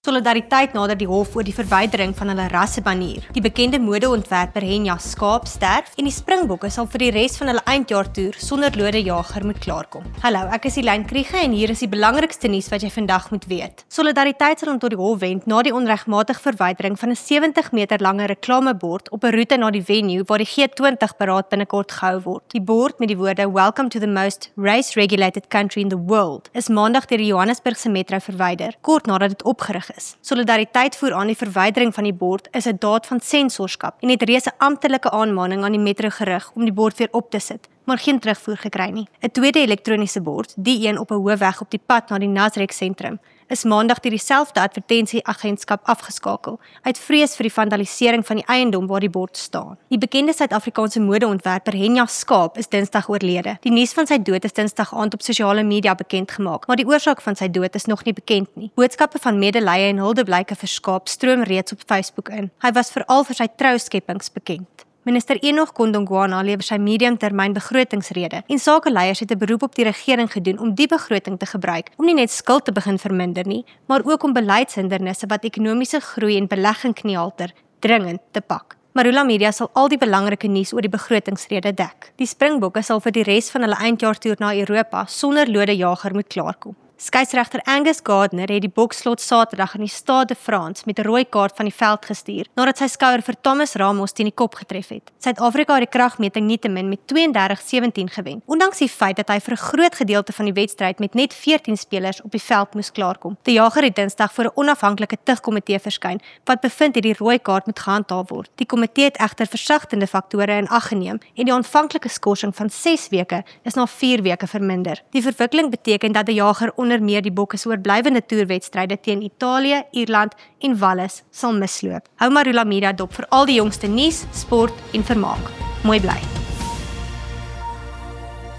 Solidariteit nader die hof oor die verwydering van hulle rassebanier. Die bekende modeontwerper Henja Skaap sterf en die Springbokke sal vir die res van hulle eindjaartoer sonder Lode Jager moet klaarkom. Hallo, ek is Elaine Kriege en hier is die belangrikste nuus wat jy vandag moet weet. Solidariteit sal hom tot die hof wend na die onregmatige verwydering van 'n 70 meter lange reklamebord op 'n roete na die venue waar die G20 beraad binnekort gehou word. Die bord met die woorde "Welcome to the most race-regulated country in the world" is maandag deur die Johannesburgse metro verwyder, kort nadat dit opgerig is. Solidariteit voer aan die verwydering van die bord is 'n daad van sensorskap en het reeds 'n amptelike aanmaning aan die metro gerig om die bord weer op te sit, maar geen terugvoer gekry nie. 'n Tweede elektroniese bord, die een op 'n hoofweg op die pad na die Nasrec sentrum, is maandag deur dieselfde advertensieagentskap afgeskakel uit vrees vir die vandalisering van die eiendom waar die bord staan. Die bekende Suid-Afrikaanse modeontwerper Henja Skaap is Dinsdag oorlede. Die nuus van sy dood is Dinsdag aand op sosiale media bekend gemaak, maar die oorsaak van sy dood is nog nie bekend nie. Boodskappe van medelee en huldeblyke vir Skaap stroom reeds op Facebook in. Hy was veral vir sy trouskepings bekend. Minister Enoch Godongwana lewer sy mediumtermyn begrotingsrede en sakeleiers het 'n beroep op die regering gedoen om die begroting te gebruik om nie net skuld te begin verminder nie, maar ook om beleidshindernisse wat ekonomiese groei en belegging kniehalter dringend te pak. Marula Media sal al die belangrike nuus oor die begrotingsrede dek. Die Springbokke sal vir die res van hulle eindjaartoer na Europa sonder Lode Jager moet klaarkom. Skeieregter Angus Gardner het die bokslot Saterdag in die Stade de France met 'n rooi kaart van die veld gestuur nadat sy skouer vir Thomas Ramos teen die kop getref het. Suid-Afrika het die kragmeting nietemin met 32-17 gewen, ondanks die feit dat hy vir 'n groot gedeelte van die wedstryd met net 14 spelers op die veld moes klaarkom. Die jager het Dinsdag voor 'n onafhanklike tugkomitee verskyn wat bevind het die rooi kaart moet gehandhaaf word. Die komitee het egter versagtende faktore in ag geneem en die aanvanklike skorsing van 6 weke is na 4 weke verminder. Die verwikkeling beteken dat die jager onder meer die bokke se oorblywende toerwedstryde teen Italië, Ierland en Wallis sal misloop. Hou Marula Media dop vir al die jongste nuus, sport en vermaak. Mooi bly.